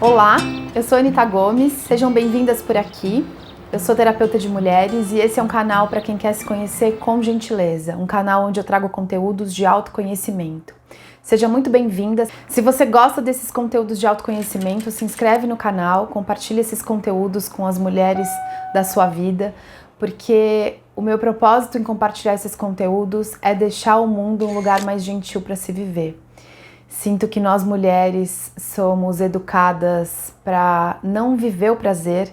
Olá, eu sou Anita Gomes, sejam bem-vindas por aqui. Eu sou terapeuta de mulheres e esse é um canal para quem quer se conhecer com gentileza, um canal onde eu trago conteúdos de autoconhecimento. Seja muito bem-vinda. Se você gosta desses conteúdos de autoconhecimento, se inscreve no canal, compartilhe esses conteúdos com as mulheres da sua vida, porque o meu propósito em compartilhar esses conteúdos é deixar o mundo um lugar mais gentil para se viver. Sinto que nós mulheres somos educadas para não viver o prazer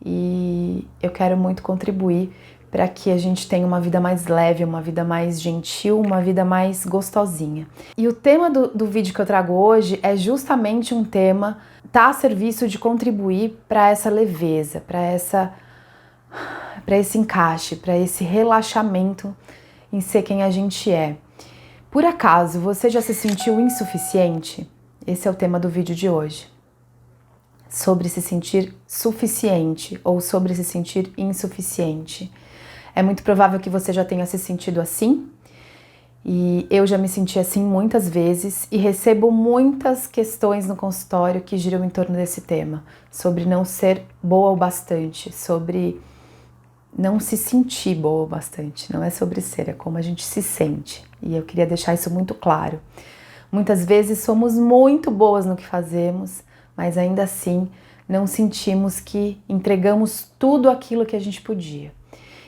e eu quero muito contribuir para que a gente tenha uma vida mais leve, uma vida mais gentil, uma vida mais gostosinha. E o tema do vídeo que eu trago hoje é justamente um tema que está a serviço de contribuir para essa leveza, para esse encaixe, para esse relaxamento em ser quem a gente é. Por acaso, você já se sentiu insuficiente? Esse é o tema do vídeo de hoje. Sobre se sentir suficiente ou sobre se sentir insuficiente. É muito provável que você já tenha se sentido assim. E eu já me senti assim muitas vezes e recebo muitas questões no consultório que giram em torno desse tema. Sobre não ser boa o bastante, sobre não se sentir boa o bastante. Não é sobre ser, é como a gente se sente. E eu queria deixar isso muito claro. Muitas vezes somos muito boas no que fazemos, mas ainda assim não sentimos que entregamos tudo aquilo que a gente podia.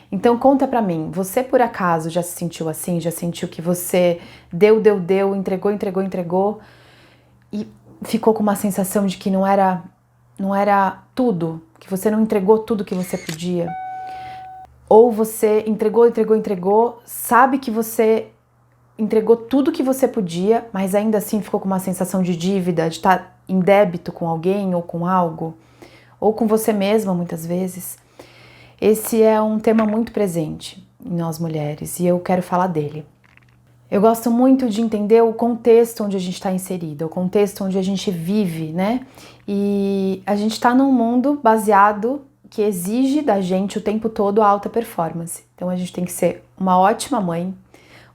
Então conta pra mim, você por acaso já se sentiu assim? Já sentiu que você deu, entregou e ficou com uma sensação de que não era tudo, que você não entregou tudo que você podia? Ou você entregou, sabe que você entregou tudo que você podia, mas ainda assim ficou com uma sensação de dívida, de estar em débito com alguém ou com algo, ou com você mesma muitas vezes. Esse é um tema muito presente em nós mulheres e eu quero falar dele. Eu gosto muito de entender o contexto onde a gente está inserida, o contexto onde a gente vive, né? E a gente está num mundo baseado que exige da gente o tempo todo a alta performance. Então a gente tem que ser uma ótima mãe,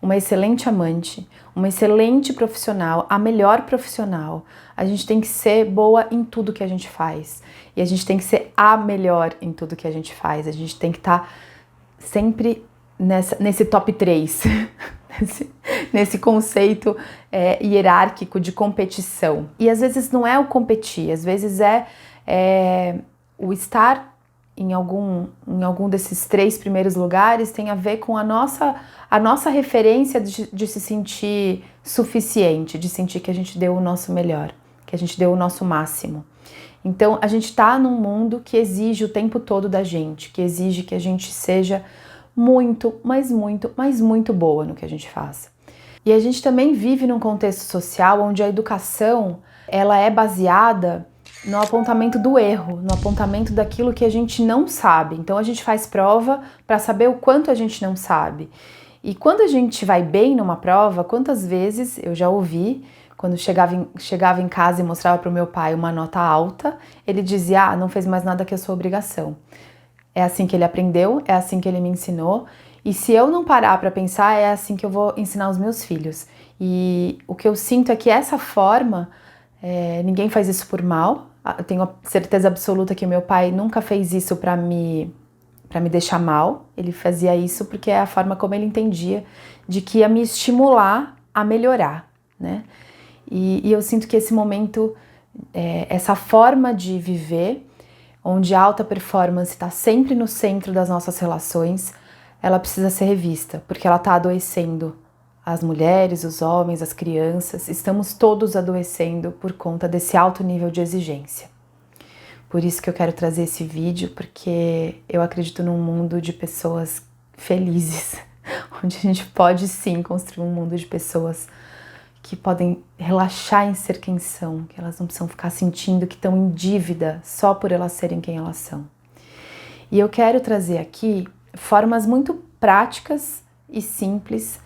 uma excelente amante, uma excelente profissional, a melhor profissional. A gente tem que ser boa em tudo que a gente faz. E a gente tem que ser a melhor em tudo que a gente faz. A gente tem que estar sempre nesse top 3, nesse conceito hierárquico de competição. E às vezes não é o competir, às vezes é o estar em algum desses 3 primeiros lugares tem a ver com a nossa referência de se sentir suficiente, de sentir que a gente deu o nosso melhor, que a gente deu o nosso máximo. Então a gente está num mundo que exige o tempo todo da gente, que exige que a gente seja muito, mas muito boa no que a gente faz. E a gente também vive num contexto social onde a educação ela é baseada no apontamento do erro, no apontamento daquilo que a gente não sabe. Então a gente faz prova para saber o quanto a gente não sabe. E quando a gente vai bem numa prova, quantas vezes eu já ouvi, quando chegava em casa e mostrava para o meu pai uma nota alta, ele dizia, não fez mais nada que a sua obrigação. É assim que ele aprendeu, é assim que ele me ensinou. E se eu não parar para pensar, é assim que eu vou ensinar os meus filhos. E o que eu sinto é que essa forma, ninguém faz isso por mal. Eu tenho a certeza absoluta que o meu pai nunca fez isso para me deixar mal. Ele fazia isso porque é a forma como ele entendia de que ia me estimular a melhorar, né? E eu sinto que esse momento, essa forma de viver, onde a alta performance está sempre no centro das nossas relações, ela precisa ser revista, porque ela está adoecendo as mulheres, os homens, as crianças, estamos todos adoecendo por conta desse alto nível de exigência. Por isso que eu quero trazer esse vídeo, porque eu acredito num mundo de pessoas felizes, onde a gente pode sim construir um mundo de pessoas que podem relaxar em ser quem são, que elas não precisam ficar sentindo que estão em dívida só por elas serem quem elas são. E eu quero trazer aqui formas muito práticas e simples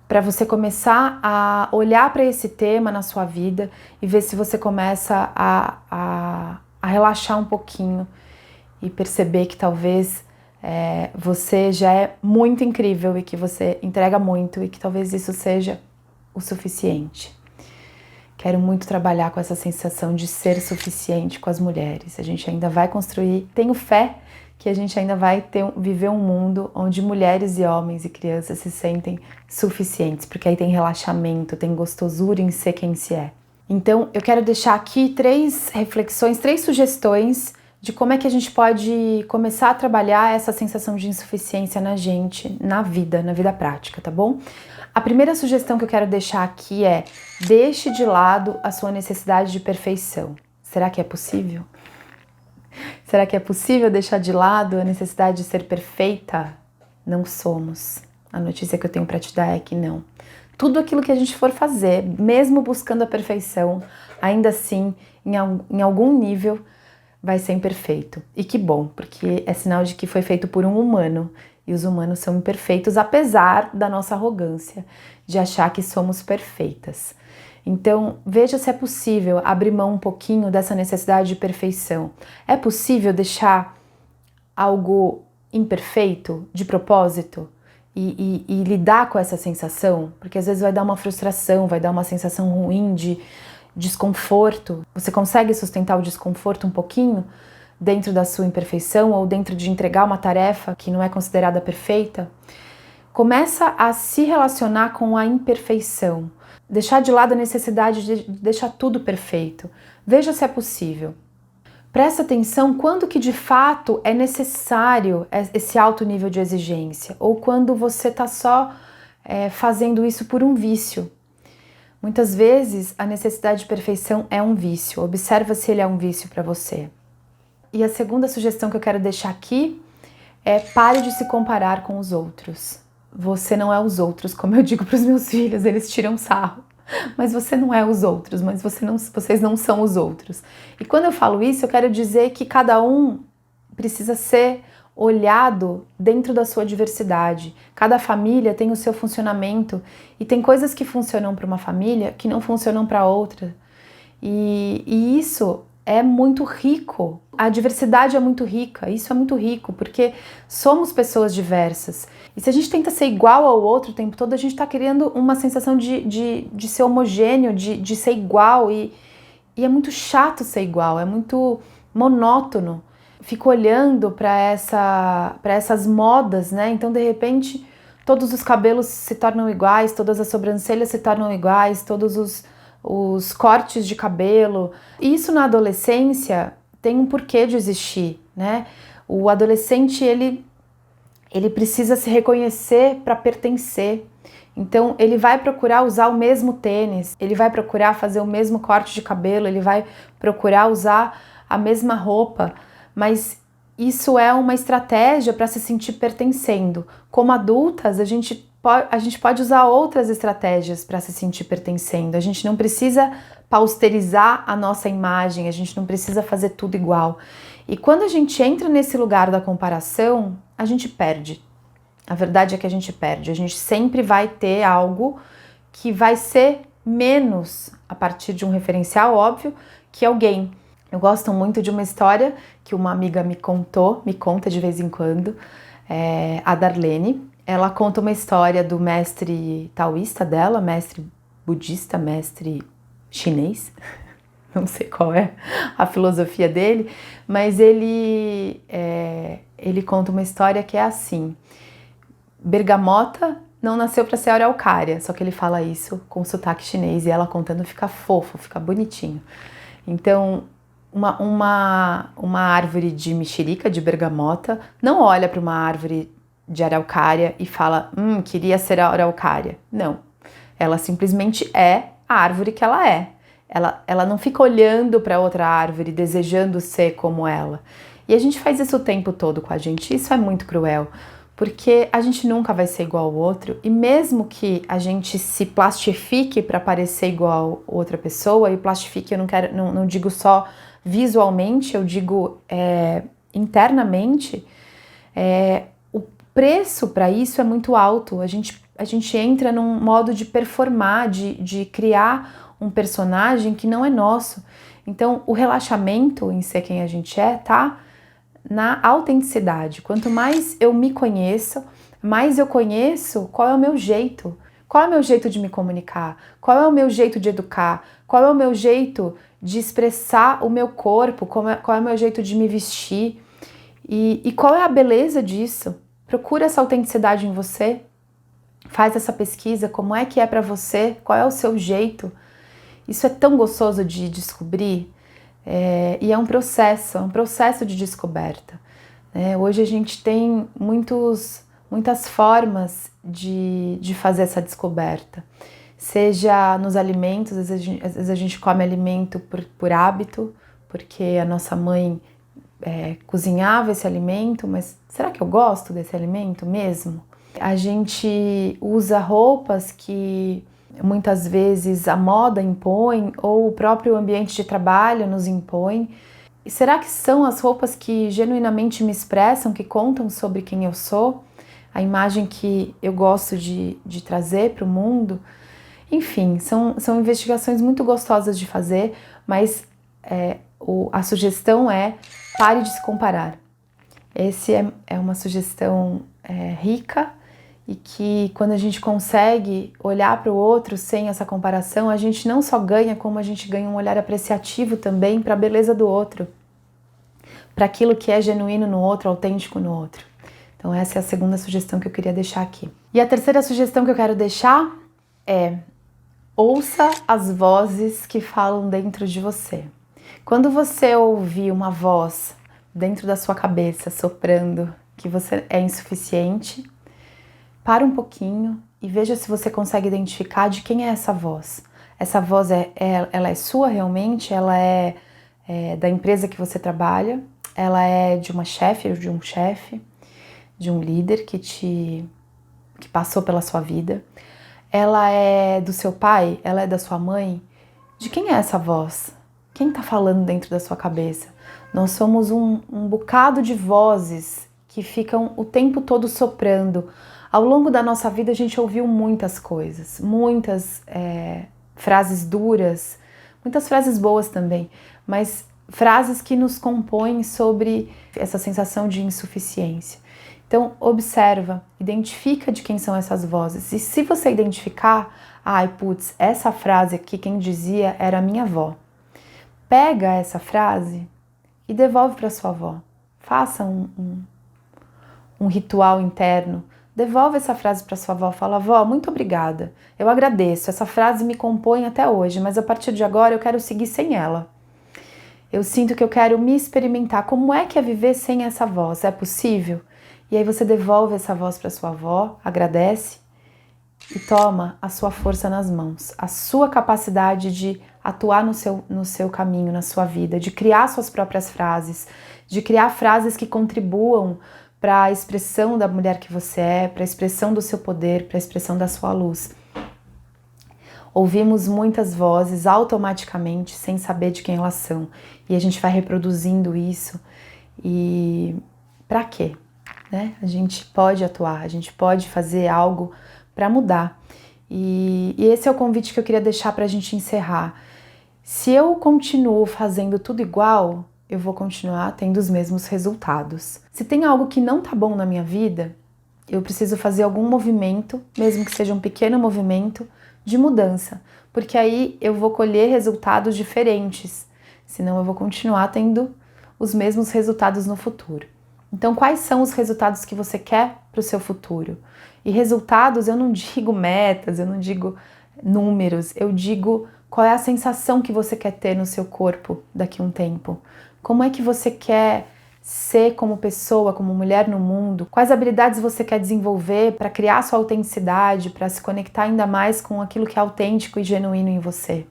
para você começar a olhar para esse tema na sua vida e ver se você começa a relaxar um pouquinho e perceber que talvez você já é muito incrível e que você entrega muito e que talvez isso seja o suficiente. Quero muito trabalhar com essa sensação de ser suficiente com as mulheres. A gente ainda vai construir, tenho fé que a gente ainda vai viver um mundo onde mulheres e homens e crianças se sentem suficientes, porque aí tem relaxamento, tem gostosura em ser quem se é. Então, eu quero deixar aqui 3 reflexões, 3 sugestões de como é que a gente pode começar a trabalhar essa sensação de insuficiência na gente, na vida prática, tá bom? A primeira sugestão que eu quero deixar aqui é: deixe de lado a sua necessidade de perfeição. Será que é possível? Será que é possível deixar de lado a necessidade de ser perfeita? Não somos. A notícia que eu tenho para te dar é que não. Tudo aquilo que a gente for fazer, mesmo buscando a perfeição, ainda assim, em algum nível, vai ser imperfeito. E que bom, porque é sinal de que foi feito por um humano. E os humanos são imperfeitos, apesar da nossa arrogância de achar que somos perfeitas. Então, veja se é possível abrir mão um pouquinho dessa necessidade de perfeição. É possível deixar algo imperfeito de propósito e lidar com essa sensação? Porque às vezes vai dar uma frustração, vai dar uma sensação ruim de desconforto. Você consegue sustentar o desconforto um pouquinho dentro da sua imperfeição ou dentro de entregar uma tarefa que não é considerada perfeita? Começa a se relacionar com a imperfeição. Deixar de lado a necessidade de deixar tudo perfeito. Veja se é possível. Presta atenção quando que de fato é necessário esse alto nível de exigência ou quando você está só fazendo isso por um vício. Muitas vezes a necessidade de perfeição é um vício. Observa se ele é um vício para você. E a segunda sugestão que eu quero deixar aqui é: pare de se comparar com os outros. Você não é os outros, como eu digo para os meus filhos, eles tiram sarro. Mas você não é os outros, mas vocês não são os outros. E quando eu falo isso, eu quero dizer que cada um precisa ser olhado dentro da sua diversidade. Cada família tem o seu funcionamento e tem coisas que funcionam para uma família que não funcionam para outra. E isso é muito rico. A diversidade é muito rica, isso é muito rico, porque somos pessoas diversas. E se a gente tenta ser igual ao outro o tempo todo, a gente está criando uma sensação de ser homogêneo, de ser igual. E é muito chato ser igual, é muito monótono. Fico olhando para essas modas, né? Então, de repente, todos os cabelos se tornam iguais, todas as sobrancelhas se tornam iguais, todos os cortes de cabelo. E isso na adolescência tem um porquê de existir, né? O adolescente, ele precisa se reconhecer para pertencer. Então, ele vai procurar usar o mesmo tênis, ele vai procurar fazer o mesmo corte de cabelo, ele vai procurar usar a mesma roupa, mas isso é uma estratégia para se sentir pertencendo. Como adultas, a gente pode usar outras estratégias para se sentir pertencendo. A gente não precisa pausterizar a nossa imagem, a gente não precisa fazer tudo igual. E quando a gente entra nesse lugar da comparação, a gente perde. A verdade é que a gente perde. A gente sempre vai ter algo que vai ser menos a partir de um referencial óbvio que alguém. Eu gosto muito de uma história que uma amiga me conta de vez em quando, a Darlene. Ela conta uma história do mestre taoísta dela, mestre budista, mestre chinês, não sei qual é a filosofia dele, mas ele conta uma história que é assim: bergamota não nasceu para ser araucária, só que ele fala isso com sotaque chinês e ela contando fica fofo, fica bonitinho. Então, uma árvore de mexerica, de bergamota, não olha para uma árvore de araucária e fala, queria ser a araucária. Não, ela simplesmente é a árvore que ela é. Ela não fica olhando para outra árvore, desejando ser como ela. E a gente faz isso o tempo todo com a gente, isso é muito cruel, porque a gente nunca vai ser igual ao outro, e mesmo que a gente se plastifique para parecer igual a outra pessoa, e plastifique eu não digo só visualmente, eu digo internamente, o preço para isso é muito alto. A gente entra num modo de performar, de criar um personagem que não é nosso. Então, o relaxamento em ser quem a gente tá na autenticidade. Quanto mais eu me conheço, mais eu conheço qual é o meu jeito, Qual é o meu jeito de me comunicar? Qual é o meu jeito de educar? Qual é o meu jeito de expressar o meu corpo? Qual é o meu jeito de me vestir? E qual é a beleza disso? Procura essa autenticidade em você. Faz essa pesquisa, como é que é para você? Qual é o seu jeito? Isso é tão gostoso de descobrir. E é um processo de descoberta. Hoje a gente tem muitas formas de fazer essa descoberta. Seja nos alimentos, às vezes a gente come alimento por hábito, porque a nossa mãe cozinhava esse alimento, mas será que eu gosto desse alimento mesmo? A gente usa roupas que muitas vezes a moda impõe ou o próprio ambiente de trabalho nos impõe. E será que são as roupas que genuinamente me expressam, que contam sobre quem eu sou? A imagem que eu gosto de trazer para o mundo? Enfim, são investigações muito gostosas de fazer, mas a sugestão é: pare de se comparar. Essa é uma sugestão rica, e que quando a gente consegue olhar para o outro sem essa comparação, a gente não só ganha, como a gente ganha um olhar apreciativo também para a beleza do outro, para aquilo que é genuíno no outro, autêntico no outro. Então essa é a segunda sugestão que eu queria deixar aqui. E a terceira sugestão que eu quero deixar é: ouça as vozes que falam dentro de você. Quando você ouvir uma voz dentro da sua cabeça soprando que você é insuficiente, para um pouquinho e veja se você consegue identificar de quem é essa voz. Essa voz ela é sua realmente? Ela é da empresa que você trabalha? Ela é de uma chefe ou de um chefe? De um líder que passou pela sua vida? Ela é do seu pai? Ela é da sua mãe? De quem é essa voz? Quem está falando dentro da sua cabeça? Nós somos um bocado de vozes que ficam o tempo todo soprando. Ao longo da nossa vida a gente ouviu muitas coisas, muitas frases duras, muitas frases boas também, mas frases que nos compõem sobre essa sensação de insuficiência. Então observa, identifica de quem são essas vozes. E se você identificar, essa frase aqui quem dizia era a minha avó. Pega essa frase e devolve para sua avó. Faça um ritual interno. Devolve essa frase para sua avó. Fala: avó, muito obrigada. Eu agradeço. Essa frase me compõe até hoje, mas a partir de agora eu quero seguir sem ela. Eu sinto que eu quero me experimentar. Como é que é viver sem essa voz? É possível? E aí você devolve essa voz para sua avó, agradece e toma a sua força nas mãos, a sua capacidade de atuar no seu caminho, na sua vida, de criar suas próprias frases, de criar frases que contribuam para a expressão da mulher que você é, para a expressão do seu poder, para a expressão da sua luz. Ouvimos muitas vozes automaticamente, sem saber de quem elas são, e a gente vai reproduzindo isso. E para quê? A gente pode atuar, a gente pode fazer algo para mudar. E esse é o convite que eu queria deixar para a gente encerrar. Se eu continuo fazendo tudo igual, eu vou continuar tendo os mesmos resultados. Se tem algo que não tá bom na minha vida, eu preciso fazer algum movimento, mesmo que seja um pequeno movimento, de mudança, porque aí eu vou colher resultados diferentes, senão eu vou continuar tendo os mesmos resultados no futuro. Então, quais são os resultados que você quer para o seu futuro? E resultados, eu não digo metas, eu não digo números, eu digo qual é a sensação que você quer ter no seu corpo daqui a um tempo. Como é que você quer ser como pessoa, como mulher no mundo? Quais habilidades você quer desenvolver para criar sua autenticidade, para se conectar ainda mais com aquilo que é autêntico e genuíno em você?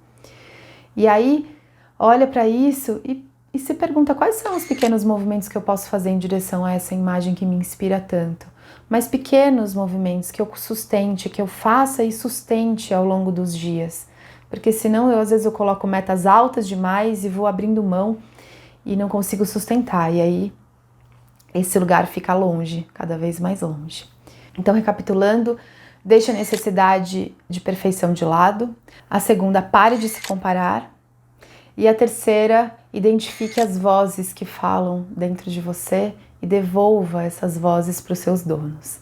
E aí, olha para isso e se pergunta quais são os pequenos movimentos que eu posso fazer em direção a essa imagem que me inspira tanto. Mas pequenos movimentos que eu sustente, que eu faça e sustente ao longo dos dias. Porque senão às vezes eu coloco metas altas demais e vou abrindo mão e não consigo sustentar. E aí esse lugar fica longe, cada vez mais longe. Então, recapitulando, deixe a necessidade de perfeição de lado. A segunda, pare de se comparar. E a terceira, identifique as vozes que falam dentro de você e devolva essas vozes para os seus donos.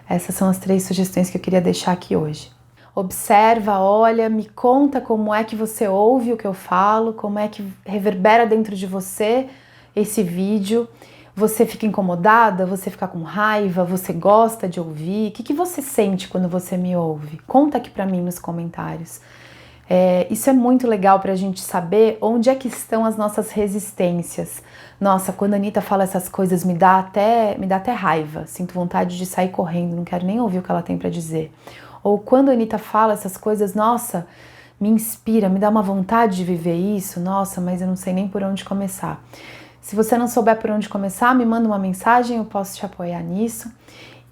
Essas são as 3 sugestões que eu queria deixar aqui hoje. Observa, olha, me conta como é que você ouve o que eu falo, como é que reverbera dentro de você esse vídeo. Você fica incomodada? Você fica com raiva? Você gosta de ouvir? O que você sente quando você me ouve? Conta aqui pra mim nos comentários. Isso é muito legal pra gente saber onde é que estão as nossas resistências. Nossa, quando a Anitta fala essas coisas me dá até raiva. Sinto vontade de sair correndo, não quero nem ouvir o que ela tem pra dizer. Ou quando a Anitta fala essas coisas, nossa, me inspira, me dá uma vontade de viver isso, nossa, mas eu não sei nem por onde começar. Se você não souber por onde começar, me manda uma mensagem, eu posso te apoiar nisso.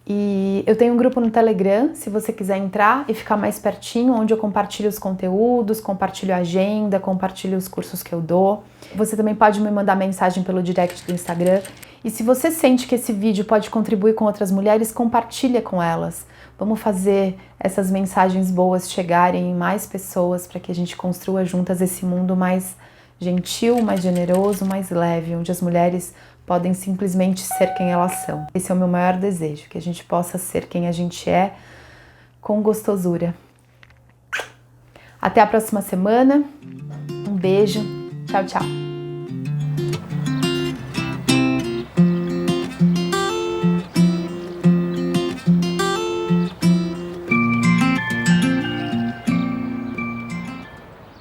E eu tenho um grupo no Telegram, se você quiser entrar e ficar mais pertinho, onde eu compartilho os conteúdos, compartilho a agenda, compartilho os cursos que eu dou. Você também pode me mandar mensagem pelo direct do Instagram. E se você sente que esse vídeo pode contribuir com outras mulheres, compartilha com elas. Vamos fazer essas mensagens boas chegarem em mais pessoas para que a gente construa juntas esse mundo mais gentil, mais generoso, mais leve, onde as mulheres podem simplesmente ser quem elas são. Esse é o meu maior desejo, que a gente possa ser quem a gente é com gostosura. Até a próxima semana. Um beijo. Tchau, tchau.